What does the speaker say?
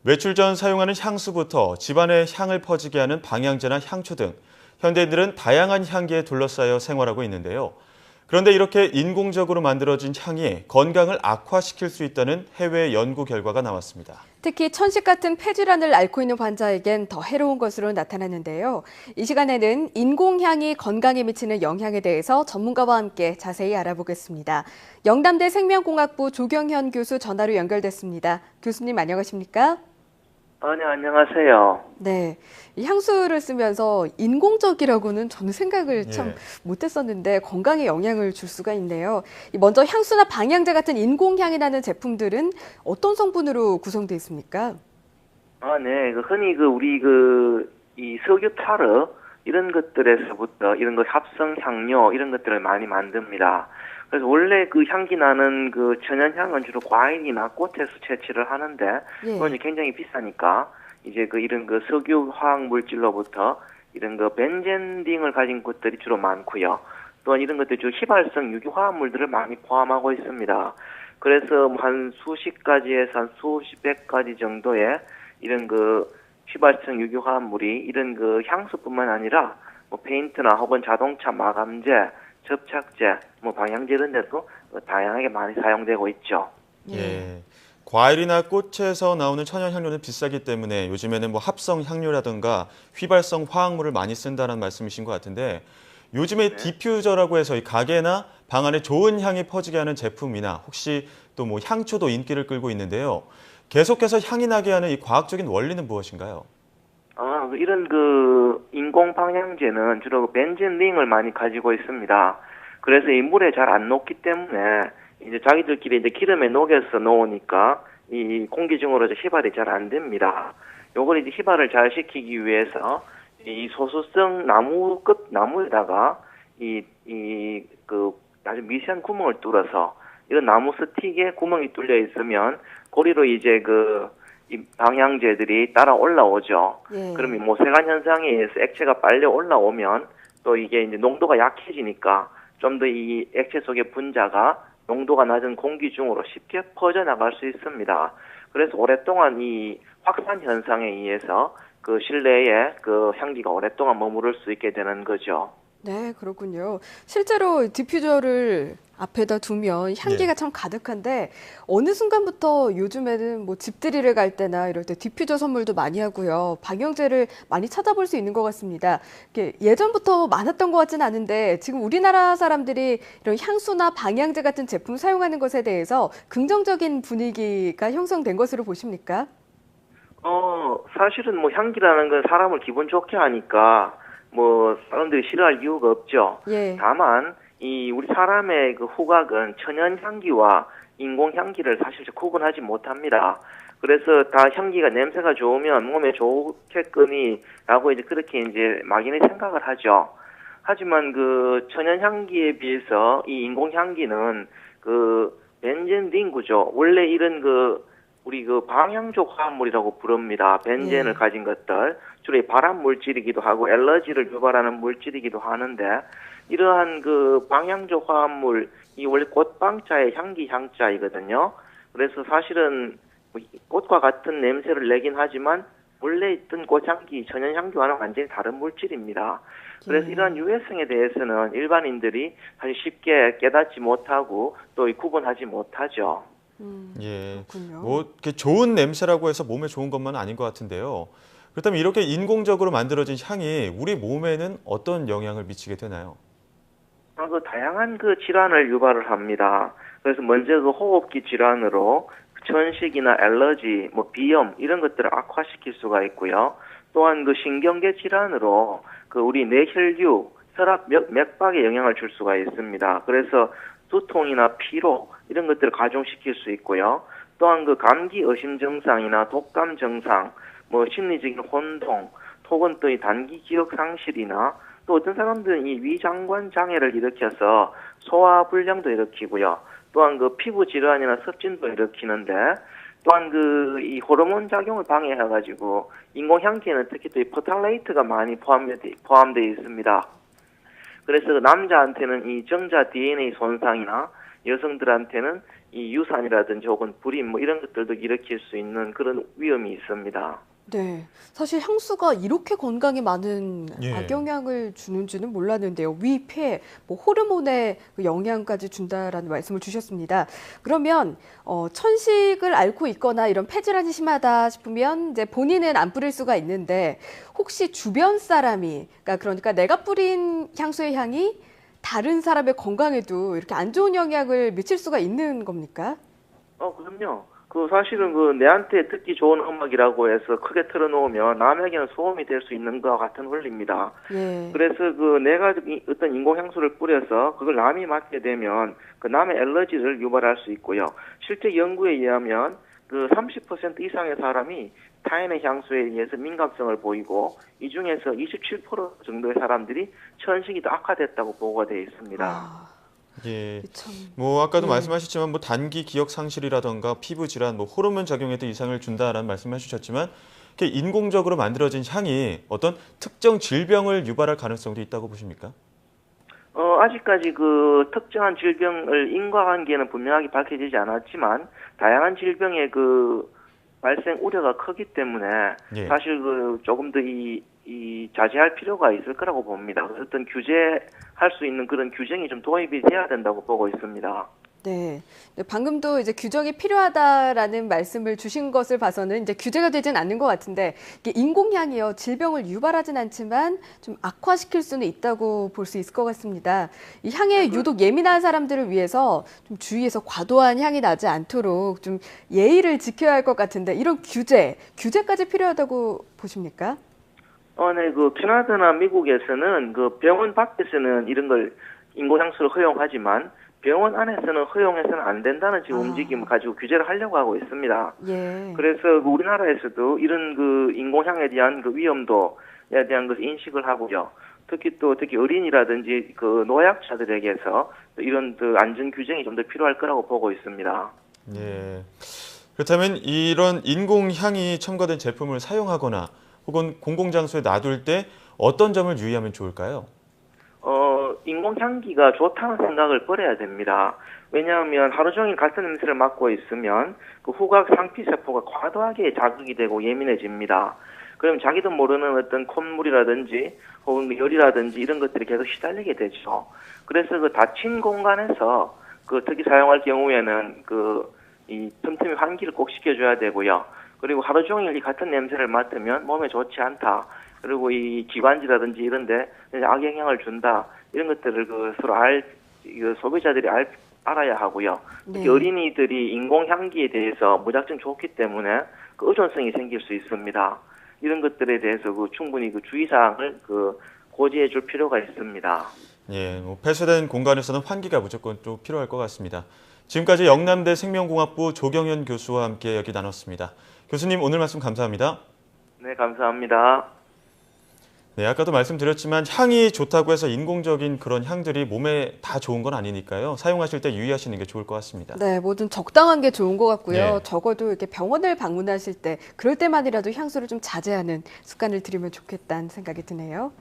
외출 전 사용하는 향수부터 집안에 향을 퍼지게 하는 방향제나 향초 등 현대인들은 다양한 향기에 둘러싸여 생활하고 있는데요. 그런데 이렇게 인공적으로 만들어진 향이 건강을 악화시킬 수 있다는 해외 연구 결과가 나왔습니다. 특히 천식 같은 폐질환을 앓고 있는 환자에겐 더 해로운 것으로 나타나는데요. 이 시간에는 인공향이 건강에 미치는 영향에 대해서 전문가와 함께 자세히 알아보겠습니다. 영남대 생명공학부 조경현 교수 전화로 연결됐습니다. 교수님 안녕하십니까? 네, 안녕하세요. 네, 이 향수를 쓰면서 인공적이라고는 저는 생각을 참 못했었는데 건강에 영향을 줄 수가 있네요. 먼저 향수나 방향제 같은 인공향이 나는 제품들은 어떤 성분으로 구성되어 있습니까? 네, 흔히 이 석유 타르 이런 것들에서부터 이런 합성 향료 이런 것들을 많이 만듭니다. 그래서 원래 그 향기 나는 그 천연향은 주로 과일이나 꽃에서 채취를 하는데 그건 이제 굉장히 비싸니까 이제 이런 석유 화학 물질로부터 이런 벤젠딩을 가진 것들이 주로 많고요. 또한 이런 것들 주로 휘발성 유기 화합물들을 많이 포함하고 있습니다. 그래서 한 수십 가지에서 한 수백 가지 정도의 이런 휘발성 유기 화합물이 이런 향수뿐만 아니라 페인트나 혹은 자동차 마감제, 접착제, 방향제 이런 데도 다양하게 많이 사용되고 있죠. 예. 과일이나 꽃에서 나오는 천연 향료는 비싸기 때문에 요즘에는 합성 향료라든가 휘발성 화학물을 많이 쓴다는 말씀이신 것 같은데 요즘에 디퓨저라고 해서 이 가게나 방 안에 좋은 향이 퍼지게 하는 제품이나 혹시 또 향초도 인기를 끌고 있는데요. 계속해서 향이 나게 하는 이 과학적인 원리는 무엇인가요? 이런 인공 방향제는 주로 벤젠링을 많이 가지고 있습니다. 그래서 이 물에 잘 안 녹기 때문에 이제 자기들끼리 이제 기름에 녹여서 놓으니까 이 공기 중으로 휘발이 잘 안 됩니다. 요걸 이제 휘발을 잘 시키기 위해서 이 소수성 나무에다가 아주 미세한 구멍을 뚫어서 이런 나무 스틱에 구멍이 뚫려 있으면 고리로 이제 이 방향제들이 따라 올라오죠. 그러면 모세관 현상에 의해서 액체가 빨리 올라오면 또 이게 이제 농도가 약해지니까 좀 더 이 액체 속의 분자가 농도가 낮은 공기 중으로 쉽게 퍼져나갈 수 있습니다. 그래서 오랫동안 이 확산 현상에 의해서 실내에 향기가 오랫동안 머무를 수 있게 되는 거죠. 네, 그렇군요. 실제로 디퓨저를 앞에다 두면 향기가 참 가득한데 어느 순간부터 요즘에는 집들이를 갈 때나 이럴 때 디퓨저 선물도 많이 하고요. 방향제를 많이 찾아볼 수 있는 것 같습니다. 예전부터 많았던 것 같지는 않은데 지금 우리나라 사람들이 이런 향수나 방향제 같은 제품 사용하는 것에 대해서 긍정적인 분위기가 형성된 것으로 보십니까? 사실은 향기라는 건 사람을 기분 좋게 하니까 사람들이 싫어할 이유가 없죠. 다만 우리 사람의 후각은 천연 향기와 인공 향기를 사실 구분하지 못합니다. 그래서 다 향기가 냄새가 좋으면 몸에 좋겠거니라고 이제 그렇게 이제 막연히 생각을 하죠. 하지만 천연 향기에 비해서 이 인공 향기는 벤젠 링구죠. 원래 이런 우리 방향조 화합물이라고 부릅니다. 벤젠을 가진 것들. 주로 발암 물질이기도 하고 알러지를 유발하는 물질이기도 하는데 이러한 방향조 화합물 이 원래 꽃방자의 향자이거든요. 그래서 사실은 꽃과 같은 냄새를 내긴 하지만 원래 있던 꽃향기, 천연향기와는 완전히 다른 물질입니다. 그래서 이러한 유해성에 대해서는 일반인들이 사실 쉽게 깨닫지 못하고 또 구분하지 못하죠. 예, 이렇게 좋은 냄새라고 해서 몸에 좋은 것만 아닌 것 같은데요. 그렇다면 이렇게 인공적으로 만들어진 향이 우리 몸에는 어떤 영향을 미치게 되나요? 다양한 질환을 유발을 합니다. 그래서 먼저 호흡기 질환으로 천식이나 알러지, 비염 이런 것들을 악화시킬 수가 있고요. 또한 신경계 질환으로 우리 뇌혈류, 혈압, 맥박에 영향을 줄 수가 있습니다. 그래서 두통이나 피로 이런 것들을 가중시킬 수 있고요. 또한 감기 의심 증상이나 독감 증상, 심리적인 혼동, 혹은 또 이 단기 기억 상실이나 또 어떤 사람들은 이 위장관 장애를 일으켜서 소화불량도 일으키고요. 또한 피부 질환이나 습진도 일으키는데 또한 이 호르몬 작용을 방해해가지고 인공향기에는 특히 또 이 퍼탈레이트가 많이 포함되어 있습니다. 그래서 남자한테는 이 정자 DNA 손상이나 여성들한테는 이 유산이라든지 혹은 불임 뭐 이런 것들도 일으킬 수 있는 그런 위험이 있습니다. 네, 사실 향수가 이렇게 건강에 많은 예. 악영향을 주는지는 몰랐는데요. 위, 폐, 뭐 호르몬에 그 영향까지 준다라는 말씀을 주셨습니다. 그러면 천식을 앓고 있거나 이런 폐질환이 심하다 싶으면 이제 본인은 안 뿌릴 수가 있는데 혹시 주변 사람이 그러니까 내가 뿌린 향수의 향이 다른 사람의 건강에도 이렇게 안 좋은 영향을 미칠 수가 있는 겁니까? 그럼요. 사실은 내한테 듣기 좋은 음악이라고 해서 크게 틀어놓으면 남에게는 소음이 될 수 있는 것과 같은 원리입니다. 예. 그래서 내가 어떤 인공향수를 뿌려서 그걸 남이 맡게 되면 그 남의 알러지를 유발할 수 있고요. 실제 연구에 의하면 30% 이상의 사람이 타인의 향수에 의해서 민감성을 보이고 이 중에서 27% 정도의 사람들이 천식이 더 악화됐다고 보고가 되어 있습니다. 예. 참. 뭐 아까도 예. 말씀하셨지만 뭐 단기 기억 상실이라던가 피부 질환, 뭐 호르몬 작용에도 이상을 준다라는 말씀해 주셨지만 이렇게 인공적으로 만들어진 향이 어떤 특정 질병을 유발할 가능성도 있다고 보십니까? 아직까지 특정한 질병을 인과관계는 분명하게 밝혀지지 않았지만 다양한 질병의 발생 우려가 크기 때문에 예. 사실 조금 더 자제할 필요가 있을 거라고 봅니다. 어떤 규제할 수 있는 그런 규정이 좀 도입이 돼야 된다고 보고 있습니다. 네. 방금도 이제 규정이 필요하다라는 말씀을 주신 것을 봐서는 이제 규제가 되진 않는 것 같은데 이게 인공향이요. 질병을 유발하진 않지만 좀 악화시킬 수는 있다고 볼 수 있을 것 같습니다. 이 향에 유독 예민한 사람들을 위해서 좀 주의해서 과도한 향이 나지 않도록 좀 예의를 지켜야 할 것 같은데 이런 규제까지 필요하다고 보십니까? 네, 캐나다나 미국에서는 병원 밖에서는 이런 걸 인공향수를 허용하지만 병원 안에서는 허용해서는 안 된다는 지금 움직임을 가지고 규제를 하려고 하고 있습니다. 예. 그래서 우리나라에서도 이런 인공향에 대한 위험도에 대한 것을 인식을 하고요. 특히 어린이라든지 노약자들에게서 이런 안전 규정이 좀 더 필요할 거라고 보고 있습니다. 예. 그렇다면 이런 인공향이 첨가된 제품을 사용하거나 혹은 공공장소에 놔둘 때 어떤 점을 유의하면 좋을까요? 인공향기가 좋다는 생각을 버려야 됩니다. 왜냐하면 하루 종일 같은 냄새를 맡고 있으면 후각 상피세포가 과도하게 자극이 되고 예민해집니다. 그럼 자기도 모르는 어떤 콧물이라든지 혹은 열이라든지 이런 것들이 계속 시달리게 되죠. 그래서 닫힌 공간에서 특히 사용할 경우에는 이 틈틈이 환기를 꼭 시켜줘야 되고요. 그리고 하루 종일 이 같은 냄새를 맡으면 몸에 좋지 않다. 그리고 이 기관지라든지 이런데 악영향을 준다. 이런 것들을 서로 소비자들이 알아야 하고요. 특히 네. 어린이들이 인공향기에 대해서 무작정 좋기 때문에 의존성이 생길 수 있습니다. 이런 것들에 대해서 충분히 주의사항을 고지해 줄 필요가 있습니다. 예, 폐쇄된 공간에서는 환기가 무조건 또 필요할 것 같습니다. 지금까지 영남대 생명공학부 조경현 교수와 함께 이야기 나눴습니다. 교수님 오늘 말씀 감사합니다. 네, 감사합니다. 네, 아까도 말씀드렸지만 향이 좋다고 해서 인공적인 그런 향들이 몸에 다 좋은 건 아니니까요. 사용하실 때 유의하시는 게 좋을 것 같습니다. 네, 뭐든 적당한 게 좋은 것 같고요. 네. 적어도 이렇게 병원을 방문하실 때 그럴 때만이라도 향수를 좀 자제하는 습관을 들이면 좋겠다는 생각이 드네요.